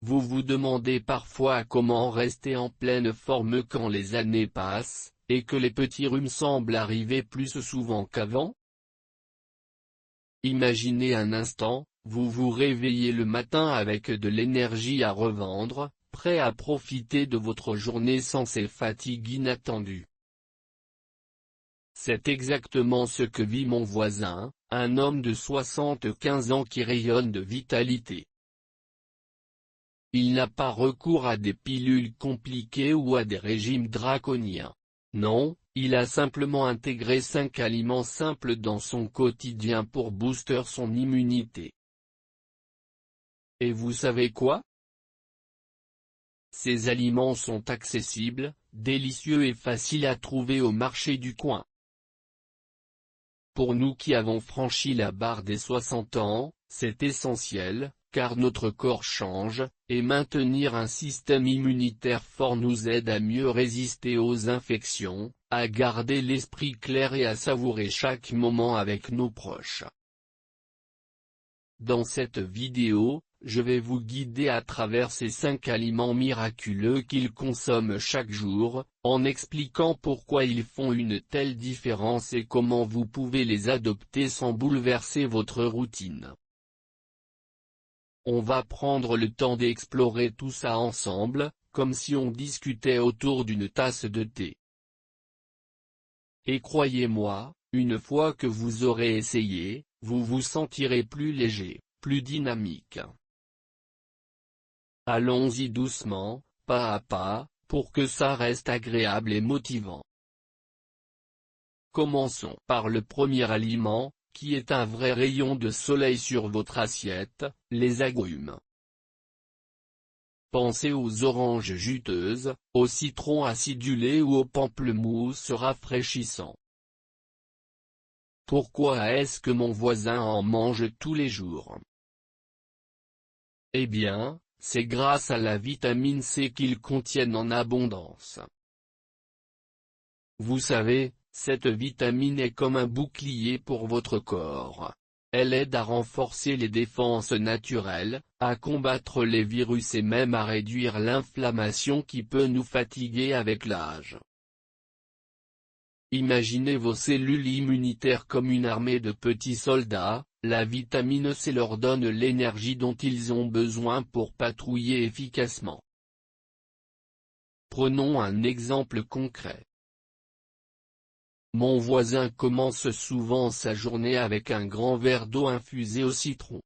Vous vous demandez parfois comment rester en pleine forme quand les années passent, et que les petits rhumes semblent arriver plus souvent qu'avant? Imaginez un instant, vous vous réveillez le matin avec de l'énergie à revendre, prêt à profiter de votre journée sans ces fatigues inattendues. C'est exactement ce que vit mon voisin, un homme de 75 ans qui rayonne de vitalité. Il n'a pas recours à des pilules compliquées ou à des régimes draconiens. Non, il a simplement intégré 5 aliments simples dans son quotidien pour booster son immunité. Et vous savez quoi? Ces aliments sont accessibles, délicieux et faciles à trouver au marché du coin. Pour nous qui avons franchi la barre des 60 ans, c'est essentiel, car notre corps change, et maintenir un système immunitaire fort nous aide à mieux résister aux infections, à garder l'esprit clair et à savourer chaque moment avec nos proches. Dans cette vidéo, je vais vous guider à travers ces 5 aliments miraculeux qu'ils consomment chaque jour, en expliquant pourquoi ils font une telle différence et comment vous pouvez les adopter sans bouleverser votre routine. On va prendre le temps d'explorer tout ça ensemble, comme si on discutait autour d'une tasse de thé. Et croyez-moi, une fois que vous aurez essayé, vous vous sentirez plus léger, plus dynamique. Allons-y doucement, pas à pas, pour que ça reste agréable et motivant. Commençons par le premier aliment, qui est un vrai rayon de soleil sur votre assiette, les agrumes. Pensez aux oranges juteuses, au citron acidulé ou au pamplemousse rafraîchissant. Pourquoi est-ce que mon voisin en mange tous les jours? Eh bien, c'est grâce à la vitamine C qu'ils contiennent en abondance. Vous savez, cette vitamine est comme un bouclier pour votre corps. Elle aide à renforcer les défenses naturelles, à combattre les virus et même à réduire l'inflammation qui peut nous fatiguer avec l'âge. Imaginez vos cellules immunitaires comme une armée de petits soldats, la vitamine C leur donne l'énergie dont ils ont besoin pour patrouiller efficacement. Prenons un exemple concret. Mon voisin commence souvent sa journée avec un grand verre d'eau infusée au citron.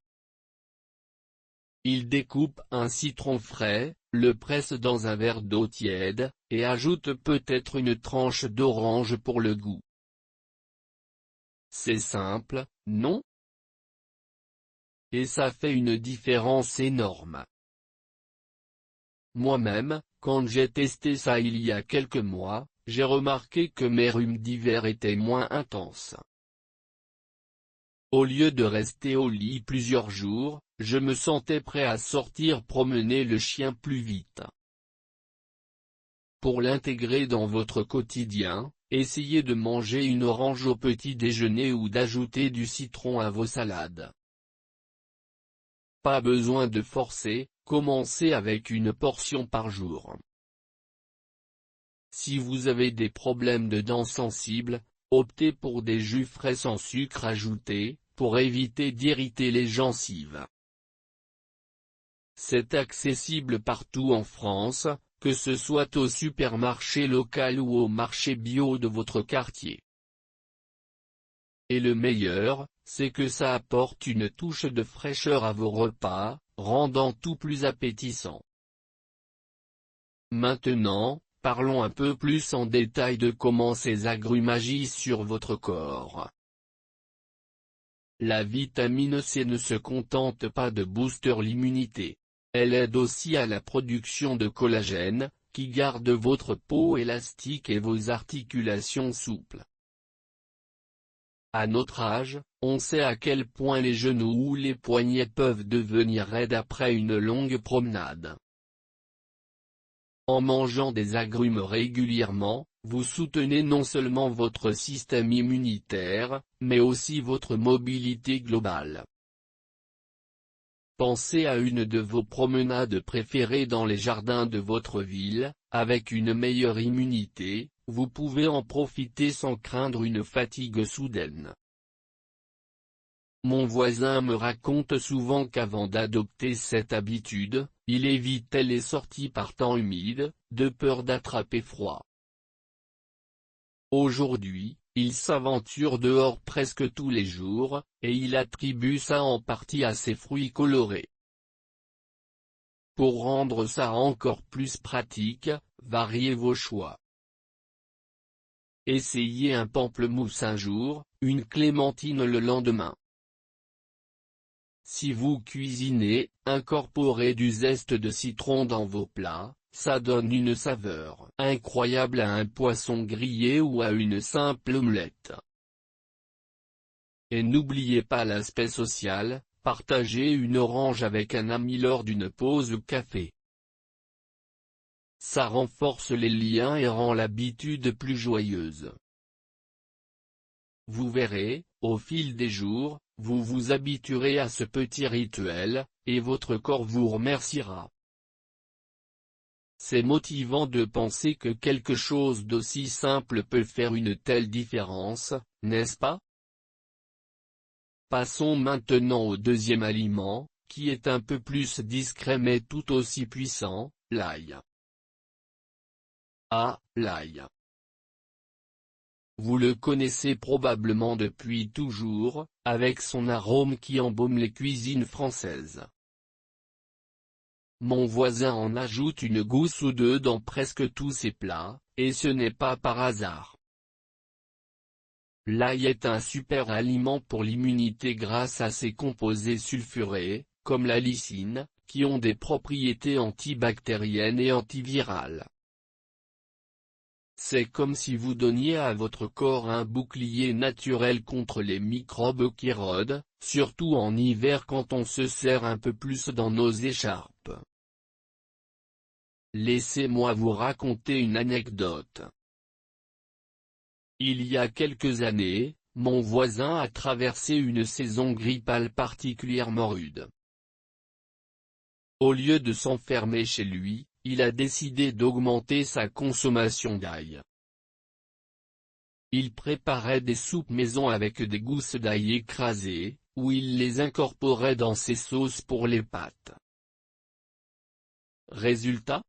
Il découpe un citron frais, le presse dans un verre d'eau tiède, et ajoute peut-être une tranche d'orange pour le goût. C'est simple, non? Et ça fait une différence énorme. Moi-même, quand j'ai testé ça il y a quelques mois, j'ai remarqué que mes rhumes d'hiver étaient moins intenses. Au lieu de rester au lit plusieurs jours, je me sentais prêt à sortir promener le chien plus vite. Pour l'intégrer dans votre quotidien, essayez de manger une orange au petit déjeuner ou d'ajouter du citron à vos salades. Pas besoin de forcer, commencez avec une portion par jour. Si vous avez des problèmes de dents sensibles, optez pour des jus frais sans sucre ajouté, pour éviter d'irriter les gencives. C'est accessible partout en France, que ce soit au supermarché local ou au marché bio de votre quartier. Et le meilleur, c'est que ça apporte une touche de fraîcheur à vos repas, rendant tout plus appétissant. Maintenant, parlons un peu plus en détail de comment ces agrumes agissent sur votre corps. La vitamine C ne se contente pas de booster l'immunité. Elle aide aussi à la production de collagène, qui garde votre peau élastique et vos articulations souples. À notre âge, on sait à quel point les genoux ou les poignets peuvent devenir raides après une longue promenade. En mangeant des agrumes régulièrement, vous soutenez non seulement votre système immunitaire, mais aussi votre mobilité globale. Pensez à une de vos promenades préférées dans les jardins de votre ville. Avec une meilleure immunité, vous pouvez en profiter sans craindre une fatigue soudaine. Mon voisin me raconte souvent qu'avant d'adopter cette habitude, il évitait les sorties par temps humide, de peur d'attraper froid. Aujourd'hui, il s'aventure dehors presque tous les jours, et il attribue ça en partie à ses fruits colorés. Pour rendre ça encore plus pratique, variez vos choix. Essayez un pamplemousse un jour, une clémentine le lendemain. Si vous cuisinez, incorporez du zeste de citron dans vos plats, ça donne une saveur incroyable à un poisson grillé ou à une simple omelette. Et n'oubliez pas l'aspect social, partagez une orange avec un ami lors d'une pause café. Ça renforce les liens et rend l'habitude plus joyeuse. Vous verrez, au fil des jours, vous vous habituerez à ce petit rituel, et votre corps vous remerciera. C'est motivant de penser que quelque chose d'aussi simple peut faire une telle différence, n'est-ce pas? Passons maintenant au deuxième aliment, qui est un peu plus discret mais tout aussi puissant, l'ail. Ah, l'ail. Vous le connaissez probablement depuis toujours, avec son arôme qui embaume les cuisines françaises. Mon voisin en ajoute une gousse ou deux dans presque tous ses plats, et ce n'est pas par hasard. L'ail est un super aliment pour l'immunité grâce à ses composés sulfurés, comme la lysine, qui ont des propriétés antibactériennes et antivirales. C'est comme si vous donniez à votre corps un bouclier naturel contre les microbes qui rôdent, surtout en hiver quand on se serre un peu plus dans nos écharpes. Laissez-moi vous raconter une anecdote. Il y a quelques années, mon voisin a traversé une saison grippale particulièrement rude. Au lieu de s'enfermer chez lui, il a décidé d'augmenter sa consommation d'ail. Il préparait des soupes maison avec des gousses d'ail écrasées, où il les incorporait dans ses sauces pour les pâtes. Résultat?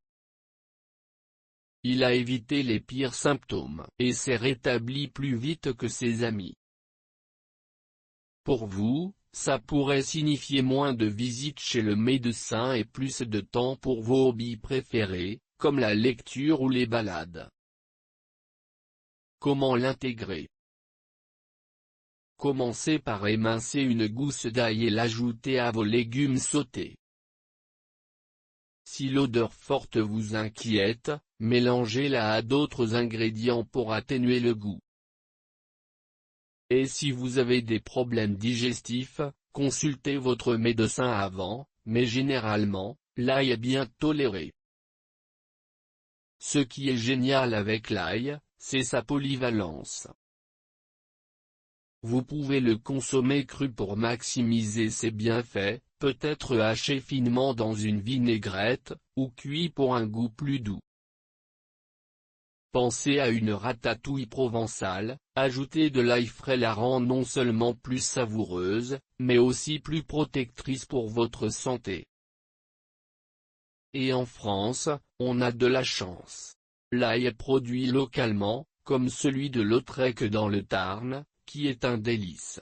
Il a évité les pires symptômes et s'est rétabli plus vite que ses amis. Pour vous, ça pourrait signifier moins de visites chez le médecin et plus de temps pour vos hobbies préférés, comme la lecture ou les balades. Comment l'intégrer? Commencez par émincer une gousse d'ail et l'ajouter à vos légumes sautés. Si l'odeur forte vous inquiète, mélangez-la à d'autres ingrédients pour atténuer le goût. Et si vous avez des problèmes digestifs, consultez votre médecin avant, mais généralement, l'ail est bien toléré. Ce qui est génial avec l'ail, c'est sa polyvalence. Vous pouvez le consommer cru pour maximiser ses bienfaits, peut-être haché finement dans une vinaigrette, ou cuit pour un goût plus doux. Pensez à une ratatouille provençale, ajouter de l'ail frais la rend non seulement plus savoureuse, mais aussi plus protectrice pour votre santé. Et en France, on a de la chance. L'ail est produit localement, comme celui de Lautrec dans le Tarn, qui est un délice.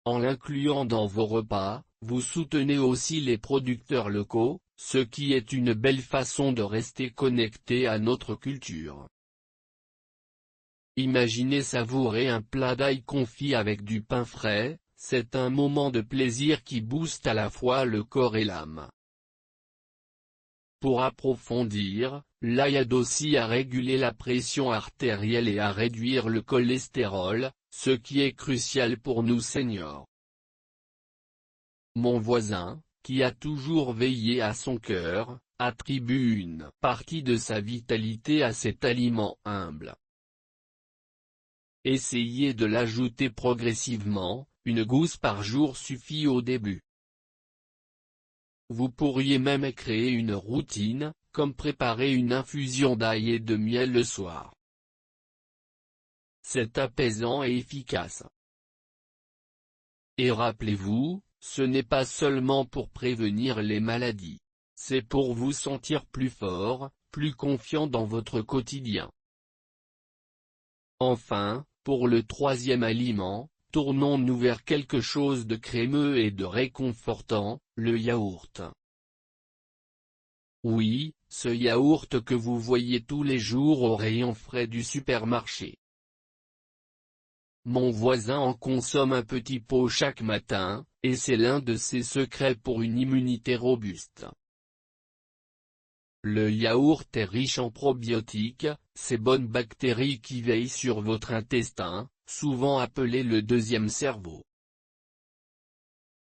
En l'incluant dans vos repas, vous soutenez aussi les producteurs locaux, ce qui est une belle façon de rester connecté à notre culture. Imaginez savourer un plat d'ail confit avec du pain frais, c'est un moment de plaisir qui booste à la fois le corps et l'âme. Pour approfondir, l'ail aide aussi à réguler la pression artérielle et à réduire le cholestérol, ce qui est crucial pour nous seniors. Mon voisin, qui a toujours veillé à son cœur, attribue une partie de sa vitalité à cet aliment humble. Essayez de l'ajouter progressivement, une gousse par jour suffit au début. Vous pourriez même créer une routine, comme préparer une infusion d'ail et de miel le soir. C'est apaisant et efficace. Et rappelez-vous, ce n'est pas seulement pour prévenir les maladies. C'est pour vous sentir plus fort, plus confiant dans votre quotidien. Enfin, pour le troisième aliment, tournons-nous vers quelque chose de crémeux et de réconfortant, le yaourt. Oui, ce yaourt que vous voyez tous les jours au rayon frais du supermarché. Mon voisin en consomme un petit pot chaque matin, et c'est l'un de ses secrets pour une immunité robuste. Le yaourt est riche en probiotiques, ces bonnes bactéries qui veillent sur votre intestin, souvent appelé le deuxième cerveau.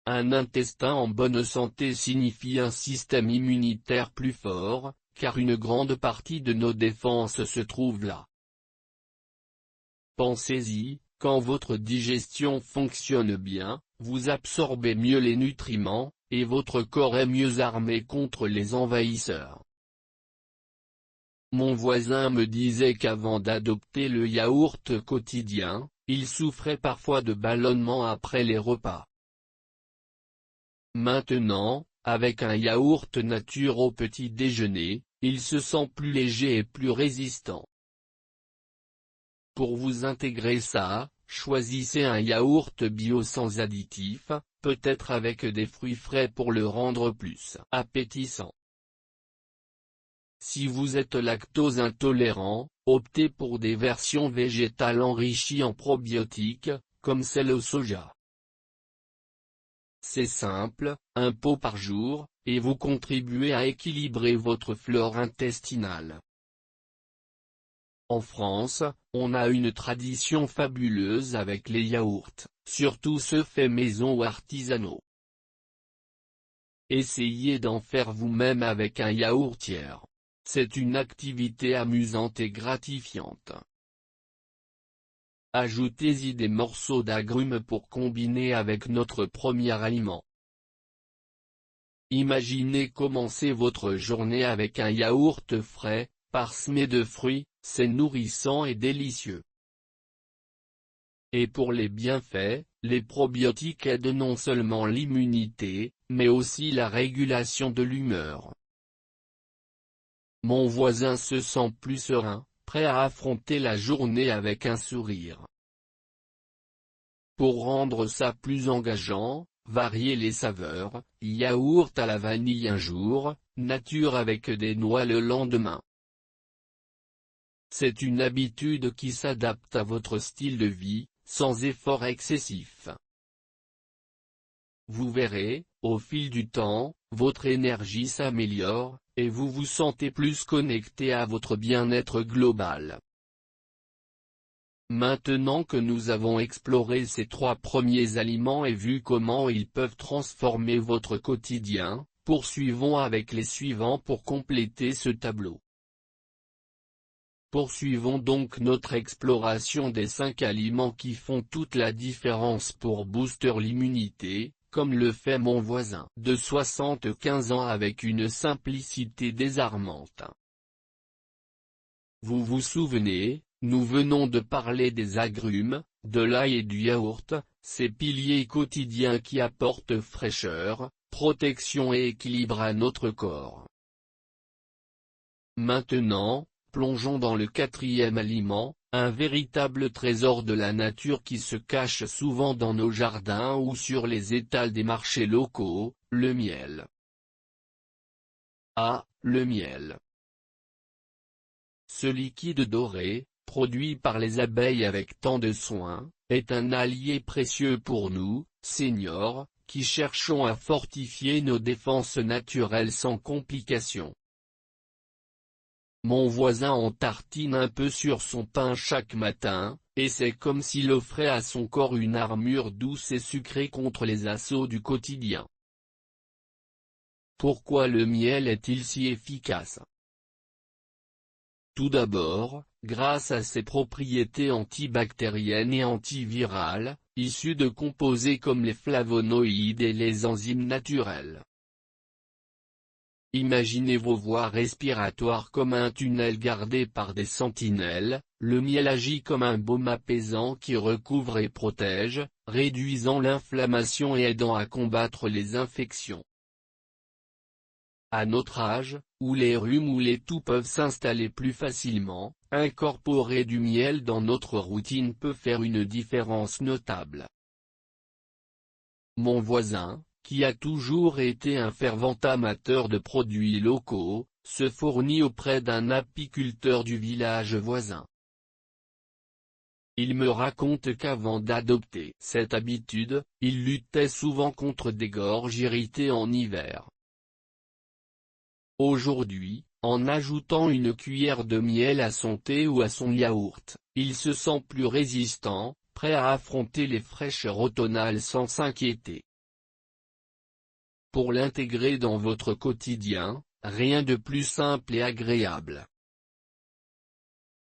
Un intestin en bonne santé signifie un système immunitaire plus fort, car une grande partie de nos défenses se trouve là. Pensez-y, quand votre digestion fonctionne bien, vous absorbez mieux les nutriments, et votre corps est mieux armé contre les envahisseurs. Mon voisin me disait qu'avant d'adopter le yaourt quotidien, il souffrait parfois de ballonnements après les repas. Maintenant, avec un yaourt nature au petit déjeuner, il se sent plus léger et plus résistant. Pour vous intégrer ça, choisissez un yaourt bio sans additifs, peut-être avec des fruits frais pour le rendre plus appétissant. Si vous êtes lactose intolérant, optez pour des versions végétales enrichies en probiotiques, comme celle au soja. C'est simple, un pot par jour, et vous contribuez à équilibrer votre flore intestinale. En France, on a une tradition fabuleuse avec les yaourts, surtout ceux faits maison ou artisanaux. Essayez d'en faire vous-même avec un yaourtière. C'est une activité amusante et gratifiante. Ajoutez-y des morceaux d'agrumes pour combiner avec notre premier aliment. Imaginez commencer votre journée avec un yaourt frais, parsemé de fruits, c'est nourrissant et délicieux. Et pour les bienfaits, les probiotiques aident non seulement l'immunité, mais aussi la régulation de l'humeur. Mon voisin se sent plus serein, prêt à affronter la journée avec un sourire. Pour rendre ça plus engageant, variez les saveurs, yaourt à la vanille un jour, nature avec des noix le lendemain. C'est une habitude qui s'adapte à votre style de vie, sans effort excessif. Vous verrez, au fil du temps, votre énergie s'améliore, et vous vous sentez plus connecté à votre bien-être global. Maintenant que nous avons exploré ces trois premiers aliments et vu comment ils peuvent transformer votre quotidien, poursuivons avec les suivants pour compléter ce tableau. Poursuivons donc notre exploration des 5 aliments qui font toute la différence pour booster l'immunité, comme le fait mon voisin de 75 ans avec une simplicité désarmante. Vous vous souvenez, nous venons de parler des agrumes, de l'ail et du yaourt, ces piliers quotidiens qui apportent fraîcheur, protection et équilibre à notre corps. Maintenant, plongeons dans le 4e aliment, un véritable trésor de la nature qui se cache souvent dans nos jardins ou sur les étals des marchés locaux, le miel. Ah, le miel. Ce liquide doré, produit par les abeilles avec tant de soin, est un allié précieux pour nous, seniors, qui cherchons à fortifier nos défenses naturelles sans complications. Mon voisin en tartine un peu sur son pain chaque matin, et c'est comme s'il offrait à son corps une armure douce et sucrée contre les assauts du quotidien. Pourquoi le miel est-il si efficace? Tout d'abord, grâce à ses propriétés antibactériennes et antivirales, issues de composés comme les flavonoïdes et les enzymes naturelles. Imaginez vos voies respiratoires comme un tunnel gardé par des sentinelles, le miel agit comme un baume apaisant qui recouvre et protège, réduisant l'inflammation et aidant à combattre les infections. À notre âge, où les rhumes ou les toux peuvent s'installer plus facilement, incorporer du miel dans notre routine peut faire une différence notable. Mon voisin, qui a toujours été un fervent amateur de produits locaux, se fournit auprès d'un apiculteur du village voisin. Il me raconte qu'avant d'adopter cette habitude, il luttait souvent contre des gorges irritées en hiver. Aujourd'hui, en ajoutant une cuillère de miel à son thé ou à son yaourt, il se sent plus résistant, prêt à affronter les fraîcheurs automnales sans s'inquiéter. Pour l'intégrer dans votre quotidien, rien de plus simple et agréable.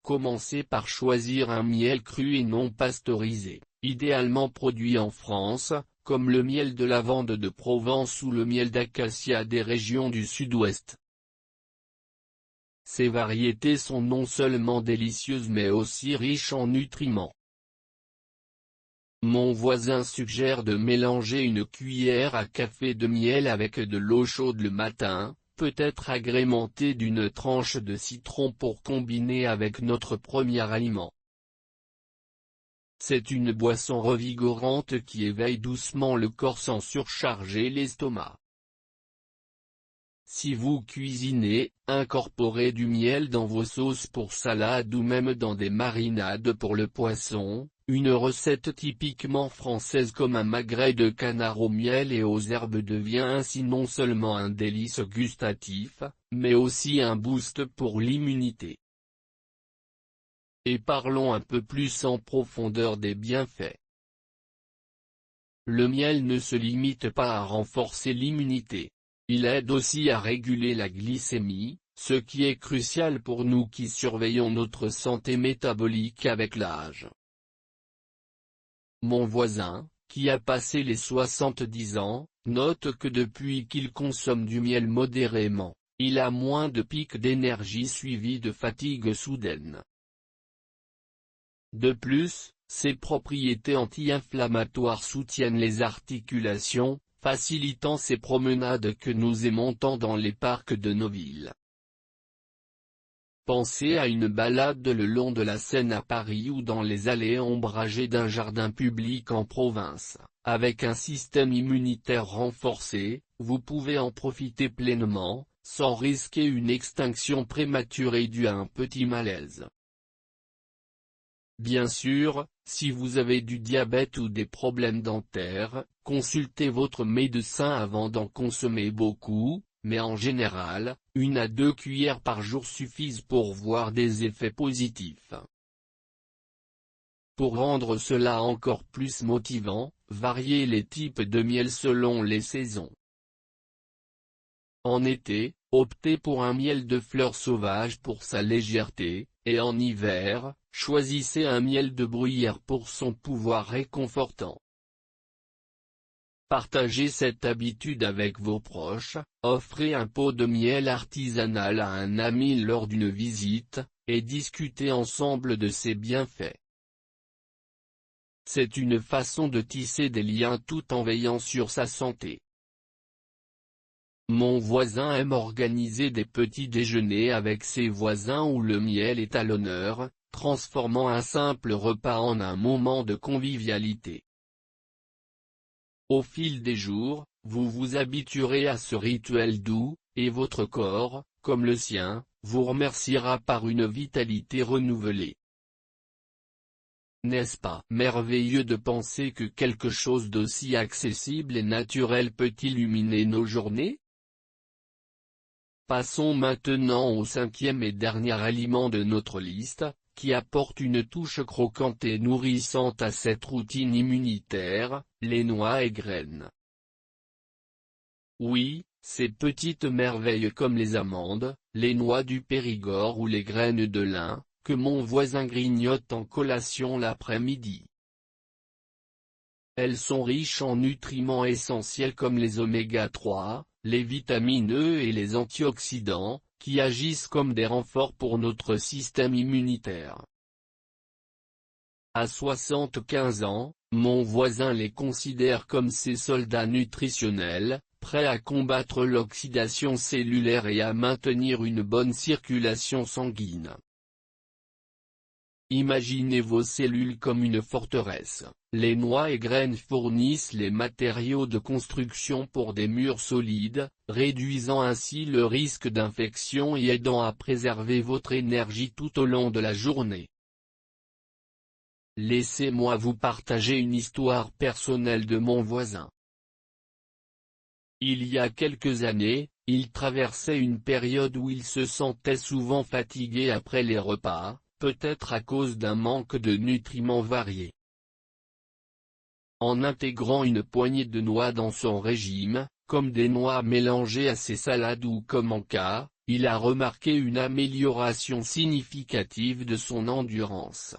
Commencez par choisir un miel cru et non pasteurisé, idéalement produit en France, comme le miel de lavande de Provence ou le miel d'acacia des régions du sud-ouest. Ces variétés sont non seulement délicieuses mais aussi riches en nutriments. Mon voisin suggère de mélanger une cuillère à café de miel avec de l'eau chaude le matin, peut-être agrémentée d'une tranche de citron pour combiner avec notre premier aliment. C'est une boisson revigorante qui éveille doucement le corps sans surcharger l'estomac. Si vous cuisinez, incorporez du miel dans vos sauces pour salade ou même dans des marinades pour le poisson, une recette typiquement française comme un magret de canard au miel et aux herbes devient ainsi non seulement un délice gustatif, mais aussi un boost pour l'immunité. Et parlons un peu plus en profondeur des bienfaits. Le miel ne se limite pas à renforcer l'immunité. Il aide aussi à réguler la glycémie, ce qui est crucial pour nous qui surveillons notre santé métabolique avec l'âge. Mon voisin, qui a passé les 70 ans, note que depuis qu'il consomme du miel modérément, il a moins de pics d'énergie suivis de fatigue soudaine. De plus, ses propriétés anti-inflammatoires soutiennent les articulations, facilitant ces promenades que nous aimons tant dans les parcs de nos villes. Pensez à une balade le long de la Seine à Paris ou dans les allées ombragées d'un jardin public en province. Avec un système immunitaire renforcé, vous pouvez en profiter pleinement, sans risquer une extinction prématurée due à un petit malaise. Bien sûr, si vous avez du diabète ou des problèmes dentaires, consultez votre médecin avant d'en consommer beaucoup, mais en général, 1 à 2 cuillères par jour suffisent pour voir des effets positifs. Pour rendre cela encore plus motivant, variez les types de miel selon les saisons. En été, optez pour un miel de fleurs sauvages pour sa légèreté, et en hiver, choisissez un miel de bruyère pour son pouvoir réconfortant. Partagez cette habitude avec vos proches, offrez un pot de miel artisanal à un ami lors d'une visite, et discutez ensemble de ses bienfaits. C'est une façon de tisser des liens tout en veillant sur sa santé. Mon voisin aime organiser des petits déjeuners avec ses voisins où le miel est à l'honneur, transformant un simple repas en un moment de convivialité. Au fil des jours, vous vous habituerez à ce rituel doux, et votre corps, comme le sien, vous remerciera par une vitalité renouvelée. N'est-ce pas merveilleux de penser que quelque chose d'aussi accessible et naturel peut illuminer nos journées? Passons maintenant au 5e et dernier aliment de notre liste, qui apporte une touche croquante et nourrissante à cette routine immunitaire, les noix et graines. Oui, ces petites merveilles comme les amandes, les noix du Périgord ou les graines de lin, que mon voisin grignote en collation l'après-midi. Elles sont riches en nutriments essentiels comme les oméga 3, les vitamines E et les antioxydants, qui agissent comme des renforts pour notre système immunitaire. À 75 ans, mon voisin les considère comme ses soldats nutritionnels, prêts à combattre l'oxydation cellulaire et à maintenir une bonne circulation sanguine. Imaginez vos cellules comme une forteresse. Les noix et graines fournissent les matériaux de construction pour des murs solides, réduisant ainsi le risque d'infection et aidant à préserver votre énergie tout au long de la journée. Laissez-moi vous partager une histoire personnelle de mon voisin. Il y a quelques années, il traversait une période où il se sentait souvent fatigué après les repas, peut-être à cause d'un manque de nutriments variés. En intégrant une poignée de noix dans son régime, comme des noix mélangées à ses salades ou comme en cas, il a remarqué une amélioration significative de son endurance.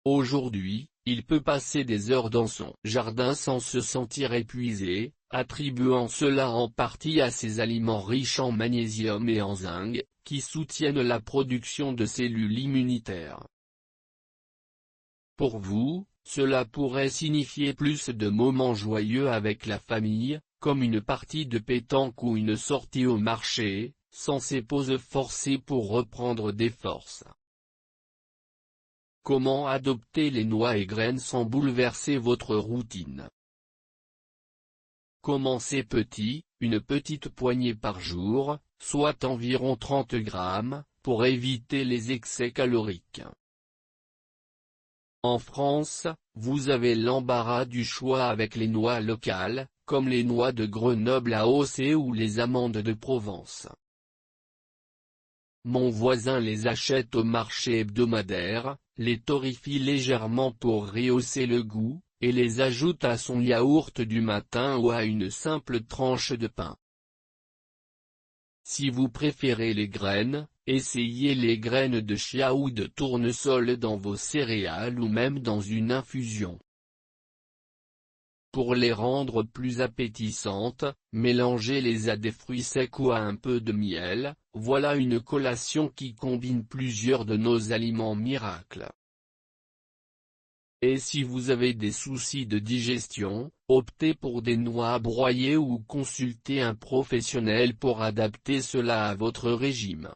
Aujourd'hui, il peut passer des heures dans son jardin sans se sentir épuisé, attribuant cela en partie à ses aliments riches en magnésium et en zinc, qui soutiennent la production de cellules immunitaires. Pour vous, cela pourrait signifier plus de moments joyeux avec la famille, comme une partie de pétanque ou une sortie au marché, sans ces pauses forcées pour reprendre des forces. Comment adopter les noix et graines sans bouleverser votre routine? Commencez petit, une petite poignée par jour, soit environ 30 grammes, pour éviter les excès caloriques. En France, vous avez l'embarras du choix avec les noix locales, comme les noix de Grenoble AOC ou les amandes de Provence. Mon voisin les achète au marché hebdomadaire, les torréfie légèrement pour rehausser le goût, et les ajoute à son yaourt du matin ou à une simple tranche de pain. Si vous préférez les graines, essayez les graines de chia ou de tournesol dans vos céréales ou même dans une infusion. Pour les rendre plus appétissantes, mélangez-les à des fruits secs ou à un peu de miel, voilà une collation qui combine plusieurs de nos aliments miracles. Et si vous avez des soucis de digestion, optez pour des noix broyées ou consultez un professionnel pour adapter cela à votre régime.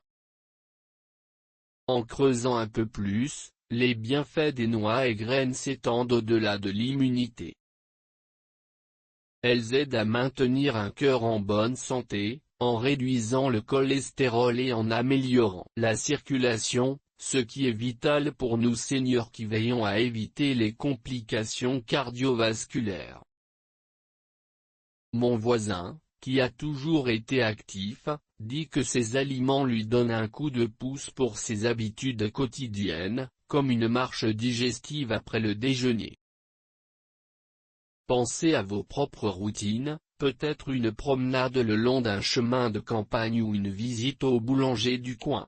En creusant un peu plus, les bienfaits des noix et graines s'étendent au-delà de l'immunité. Elles aident à maintenir un cœur en bonne santé, en réduisant le cholestérol et en améliorant la circulation, ce qui est vital pour nous seniors qui veillons à éviter les complications cardiovasculaires. Mon voisin, qui a toujours été actif, dit que ces aliments lui donnent un coup de pouce pour ses habitudes quotidiennes, comme une marche digestive après le déjeuner. Pensez à vos propres routines, peut-être une promenade le long d'un chemin de campagne ou une visite au boulanger du coin.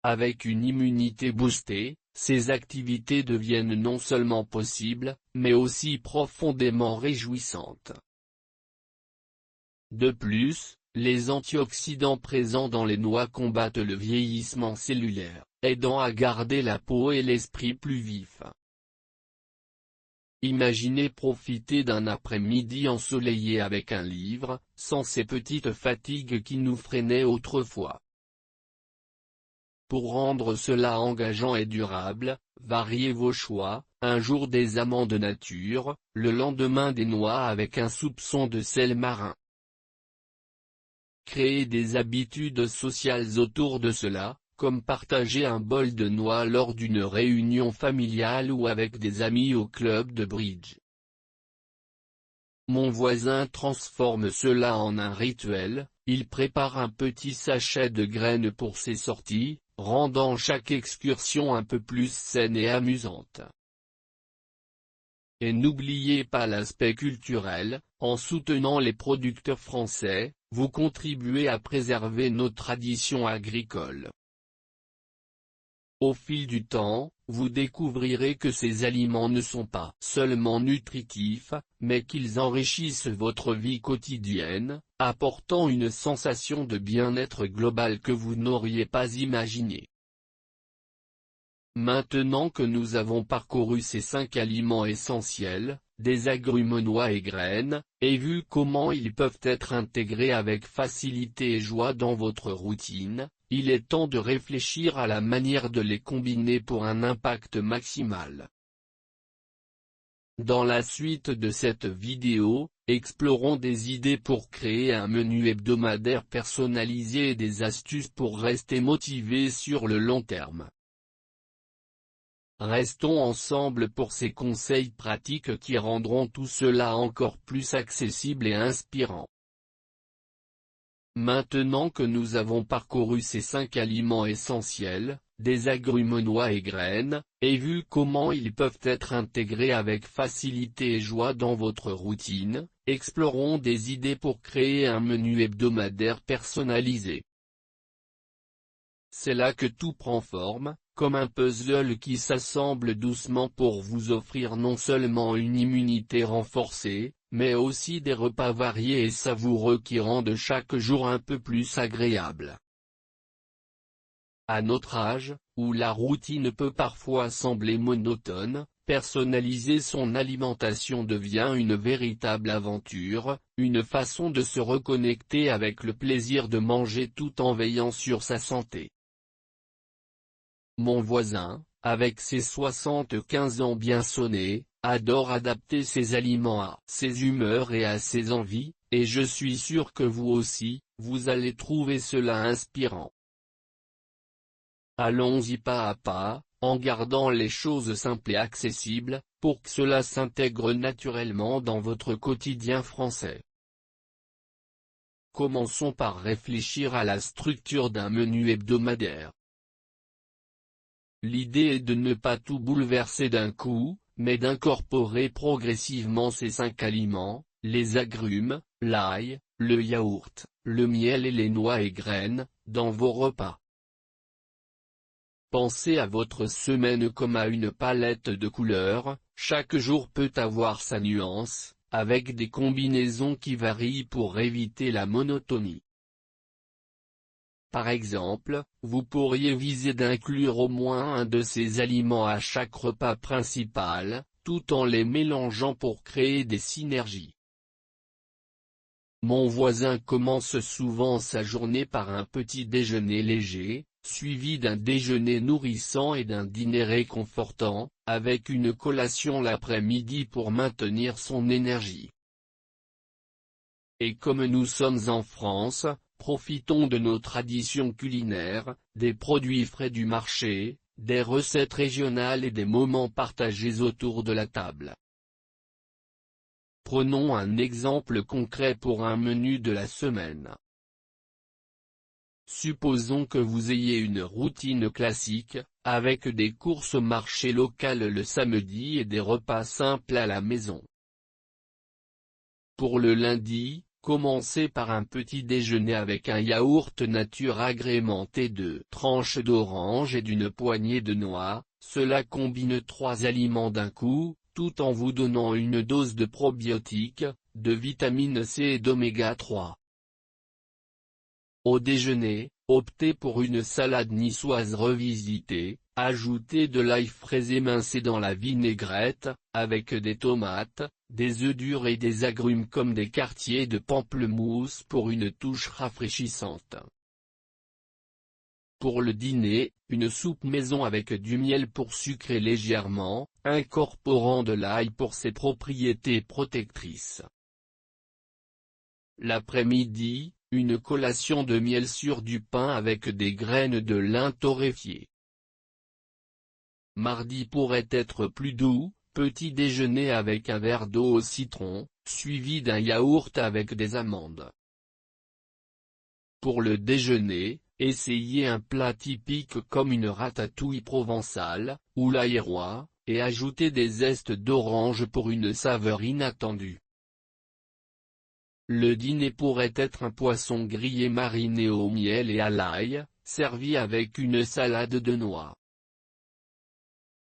Avec une immunité boostée, ces activités deviennent non seulement possibles, mais aussi profondément réjouissantes. De plus, les antioxydants présents dans les noix combattent le vieillissement cellulaire, aidant à garder la peau et l'esprit plus vifs. Imaginez profiter d'un après-midi ensoleillé avec un livre, sans ces petites fatigues qui nous freinaient autrefois. Pour rendre cela engageant et durable, variez vos choix, un jour des amandes nature, le lendemain des noix avec un soupçon de sel marin. Créez des habitudes sociales autour de cela, comme partager un bol de noix lors d'une réunion familiale ou avec des amis au club de bridge. Mon voisin transforme cela en un rituel, il prépare un petit sachet de graines pour ses sorties, rendant chaque excursion un peu plus saine et amusante. Et n'oubliez pas l'aspect culturel, en soutenant les producteurs français, vous contribuez à préserver nos traditions agricoles. Au fil du temps, vous découvrirez que ces aliments ne sont pas seulement nutritifs, mais qu'ils enrichissent votre vie quotidienne, apportant une sensation de bien-être global que vous n'auriez pas imaginée. Maintenant que nous avons parcouru ces 5 aliments essentiels, des agrumes, noix et graines, et vu comment ils peuvent être intégrés avec facilité et joie dans votre routine, il est temps de réfléchir à la manière de les combiner pour un impact maximal. Dans la suite de cette vidéo, explorons des idées pour créer un menu hebdomadaire personnalisé et des astuces pour rester motivé sur le long terme. Restons ensemble pour ces conseils pratiques qui rendront tout cela encore plus accessible et inspirant. Maintenant que nous avons parcouru ces 5 aliments essentiels, des agrumes, noix et graines, et vu comment ils peuvent être intégrés avec facilité et joie dans votre routine, explorons des idées pour créer un menu hebdomadaire personnalisé. C'est là que tout prend forme, comme un puzzle qui s'assemble doucement pour vous offrir non seulement une immunité renforcée, mais aussi des repas variés et savoureux qui rendent chaque jour un peu plus agréable. À notre âge, où la routine peut parfois sembler monotone, personnaliser son alimentation devient une véritable aventure, une façon de se reconnecter avec le plaisir de manger tout en veillant sur sa santé. Mon voisin, avec ses 75 ans bien sonnés, adore adapter ses aliments à ses humeurs et à ses envies, et je suis sûr que vous aussi, vous allez trouver cela inspirant. Allons-y pas à pas, en gardant les choses simples et accessibles, pour que cela s'intègre naturellement dans votre quotidien français. Commençons par réfléchir à la structure d'un menu hebdomadaire. L'idée est de ne pas tout bouleverser d'un coup, mais d'incorporer progressivement ces 5 aliments, les agrumes, l'ail, le yaourt, le miel et les noix et graines, dans vos repas. Pensez à votre semaine comme à une palette de couleurs, chaque jour peut avoir sa nuance, avec des combinaisons qui varient pour éviter la monotonie. Par exemple, vous pourriez viser d'inclure au moins un de ces aliments à chaque repas principal, tout en les mélangeant pour créer des synergies. Mon voisin commence souvent sa journée par un petit déjeuner léger, suivi d'un déjeuner nourrissant et d'un dîner réconfortant, avec une collation l'après-midi pour maintenir son énergie. Et comme nous sommes en France, profitons de nos traditions culinaires, des produits frais du marché, des recettes régionales et des moments partagés autour de la table. Prenons un exemple concret pour un menu de la semaine. Supposons que vous ayez une routine classique, avec des courses au marché local le samedi et des repas simples à la maison. Pour le lundi, commencez par un petit déjeuner avec un yaourt nature agrémenté de tranches d'orange et d'une poignée de noix. Cela combine 3 aliments d'un coup, tout en vous donnant une dose de probiotiques, de vitamine C et d'oméga 3. Au déjeuner, optez pour une salade niçoise revisitée, ajoutez de l'ail frais émincé dans la vinaigrette, avec des tomates, des œufs durs et des agrumes comme des quartiers de pamplemousse pour une touche rafraîchissante. Pour le dîner, une soupe maison avec du miel pour sucrer légèrement, incorporant de l'ail pour ses propriétés protectrices. L'après-midi, une collation de miel sur du pain avec des graines de lin torréfiées. Mardi pourrait être plus doux, petit déjeuner avec un verre d'eau au citron, suivi d'un yaourt avec des amandes. Pour le déjeuner, essayez un plat typique comme une ratatouille provençale, ou l'ail roi, et ajoutez des zestes d'orange pour une saveur inattendue. Le dîner pourrait être un poisson grillé mariné au miel et à l'ail, servi avec une salade de noix.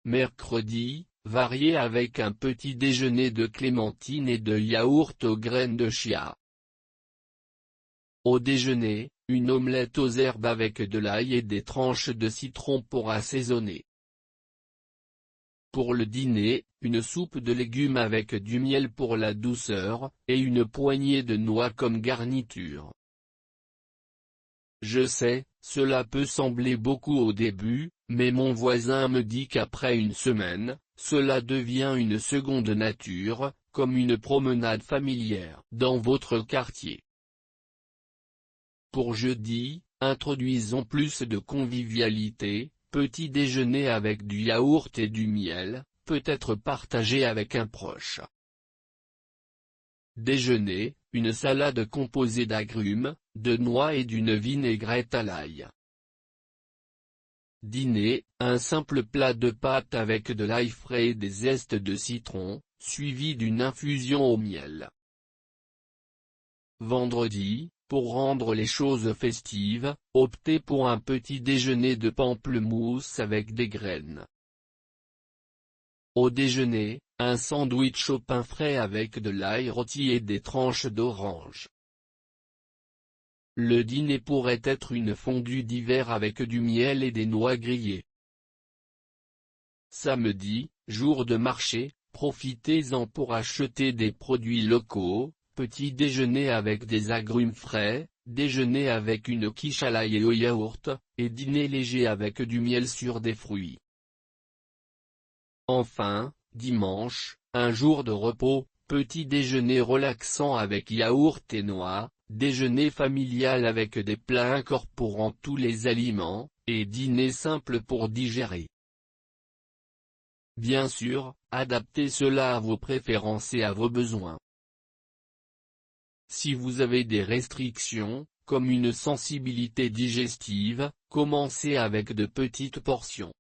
Mercredi, variez avec un petit déjeuner de clémentine et de yaourt aux graines de chia. Au déjeuner, une omelette aux herbes avec de l'ail et des tranches de citron pour assaisonner. Pour le dîner, une soupe de légumes avec du miel pour la douceur, et une poignée de noix comme garniture. Je sais, cela peut sembler beaucoup au début, mais mon voisin me dit qu'après une semaine, cela devient une seconde nature, comme une promenade familière dans votre quartier. Pour jeudi, introduisons plus de convivialité. Petit déjeuner avec du yaourt et du miel, peut être partagé avec un proche. Déjeuner, une salade composée d'agrumes, de noix et d'une vinaigrette à l'ail. Dîner, un simple plat de pâtes avec de l'ail frais et des zestes de citron, suivi d'une infusion au miel. Vendredi, pour rendre les choses festives, optez pour un petit déjeuner de pamplemousse avec des graines. Au déjeuner, un sandwich au pain frais avec de l'ail rôti et des tranches d'orange. Le dîner pourrait être une fondue d'hiver avec du miel et des noix grillées. Samedi, jour de marché, profitez-en pour acheter des produits locaux. Petit déjeuner avec des agrumes frais, déjeuner avec une quiche à l'ail et au yaourt, et dîner léger avec du miel sur des fruits. Enfin, dimanche, un jour de repos, petit déjeuner relaxant avec yaourt et noix, déjeuner familial avec des plats incorporant tous les aliments, et dîner simple pour digérer. Bien sûr, adaptez cela à vos préférences et à vos besoins. Si vous avez des restrictions, comme une sensibilité digestive, commencez avec de petites portions.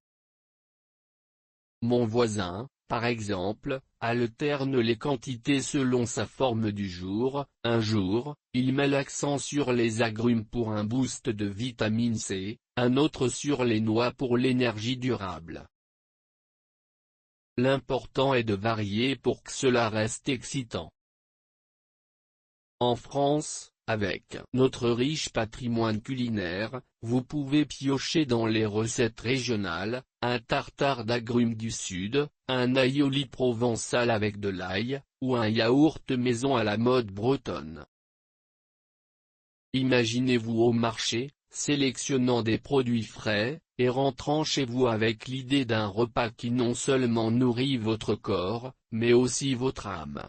Mon voisin, par exemple, alterne les quantités selon sa forme du jour. Un jour, il met l'accent sur les agrumes pour un boost de vitamine C, un autre sur les noix pour l'énergie durable. L'important est de varier pour que cela reste excitant. En France, avec notre riche patrimoine culinaire, vous pouvez piocher dans les recettes régionales, un tartare d'agrumes du sud, un aioli provençal avec de l'ail, ou un yaourt maison à la mode bretonne. Imaginez-vous au marché, sélectionnant des produits frais, et rentrant chez vous avec l'idée d'un repas qui non seulement nourrit votre corps, mais aussi votre âme.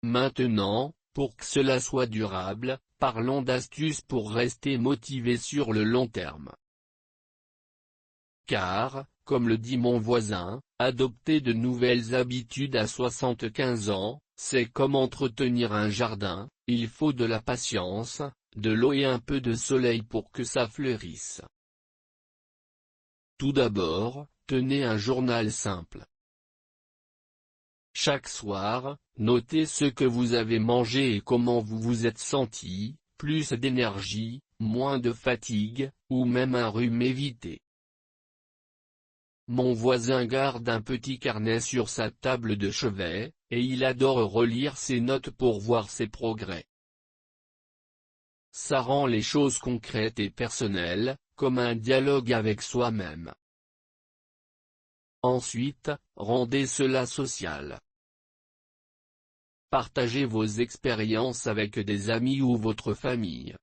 Maintenant, pour que cela soit durable, parlons d'astuces pour rester motivé sur le long terme. Car, comme le dit mon voisin, adopter de nouvelles habitudes à 75 ans, c'est comme entretenir un jardin, il faut de la patience, de l'eau et un peu de soleil pour que ça fleurisse. Tout d'abord, tenez un journal simple. Chaque soir, notez ce que vous avez mangé et comment vous vous êtes senti, plus d'énergie, moins de fatigue, ou même un rhume évité. Mon voisin garde un petit carnet sur sa table de chevet, et il adore relire ses notes pour voir ses progrès. Ça rend les choses concrètes et personnelles, comme un dialogue avec soi-même. Ensuite, rendez cela social. Partagez vos expériences avec des amis ou votre famille.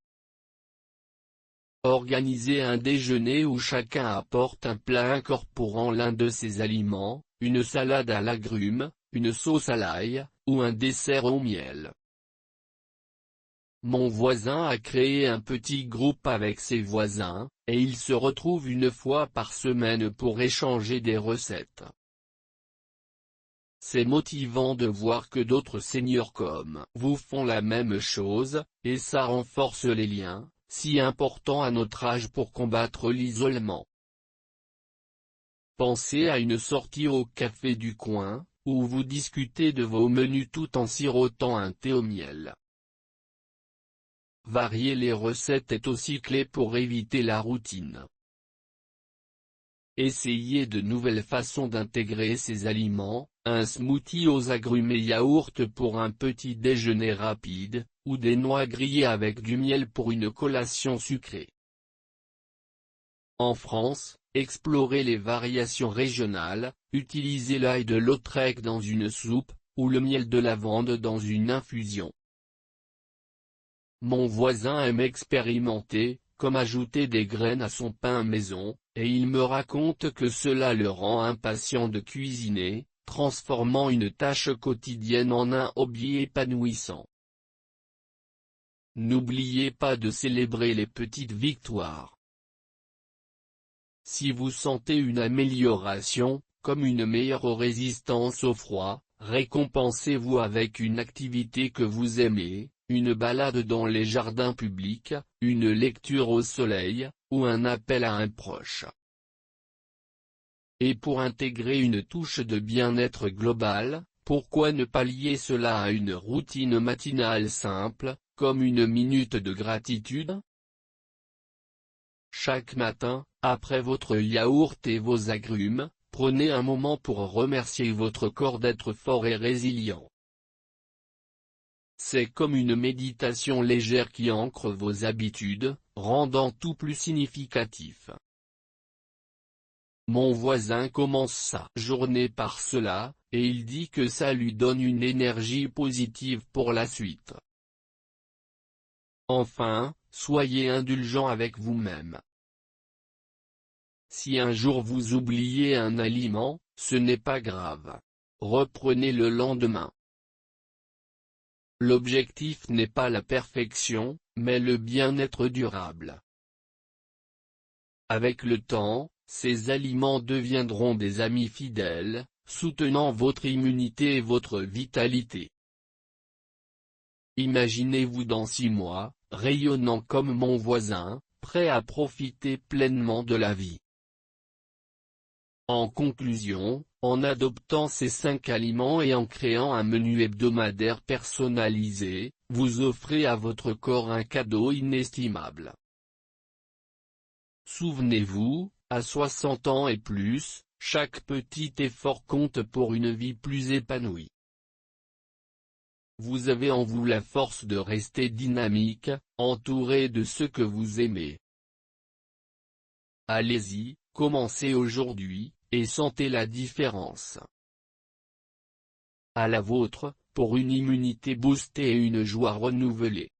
Organisez un déjeuner où chacun apporte un plat incorporant l'un de ses aliments, une salade à l'agrumes, une sauce à l'ail, ou un dessert au miel. Mon voisin a créé un petit groupe avec ses voisins, et ils se retrouvent une fois par semaine pour échanger des recettes. C'est motivant de voir que d'autres seniors comme vous font la même chose, et ça renforce les liens, si importants à notre âge pour combattre l'isolement. Pensez à une sortie au café du coin, où vous discutez de vos menus tout en sirotant un thé au miel. Varier les recettes est aussi clé pour éviter la routine. Essayez de nouvelles façons d'intégrer ces aliments, un smoothie aux agrumes et yaourt pour un petit déjeuner rapide, ou des noix grillées avec du miel pour une collation sucrée. En France, explorez les variations régionales, utilisez l'ail de Lautrec dans une soupe, ou le miel de lavande dans une infusion. Mon voisin aime expérimenter, comme ajouter des graines à son pain maison, et il me raconte que cela le rend impatient de cuisiner, transformant une tâche quotidienne en un hobby épanouissant. N'oubliez pas de célébrer les petites victoires. Si vous sentez une amélioration, comme une meilleure résistance au froid, récompensez-vous avec une activité que vous aimez, une balade dans les jardins publics, une lecture au soleil, ou un appel à un proche. Et pour intégrer une touche de bien-être global, pourquoi ne pas lier cela à une routine matinale simple, comme une minute de gratitude? Chaque matin, après votre yaourt et vos agrumes, prenez un moment pour remercier votre corps d'être fort et résilient. C'est comme une méditation légère qui ancre vos habitudes, rendant tout plus significatif. Mon voisin commence sa journée par cela, et il dit que ça lui donne une énergie positive pour la suite. Enfin, soyez indulgent avec vous-même. Si un jour vous oubliez un aliment, ce n'est pas grave. Reprenez le lendemain. L'objectif n'est pas la perfection, mais le bien-être durable. Avec le temps, ces aliments deviendront des amis fidèles, soutenant votre immunité et votre vitalité. Imaginez-vous dans 6 mois, rayonnant comme mon voisin, prêt à profiter pleinement de la vie. En conclusion, en adoptant ces 5 aliments et en créant un menu hebdomadaire personnalisé, vous offrez à votre corps un cadeau inestimable. Souvenez-vous, à 60 ans et plus, chaque petit effort compte pour une vie plus épanouie. Vous avez en vous la force de rester dynamique, entouré de ceux que vous aimez. Allez-y, commencez aujourd'hui, et sentez la différence. À la vôtre, pour une immunité boostée et une joie renouvelée.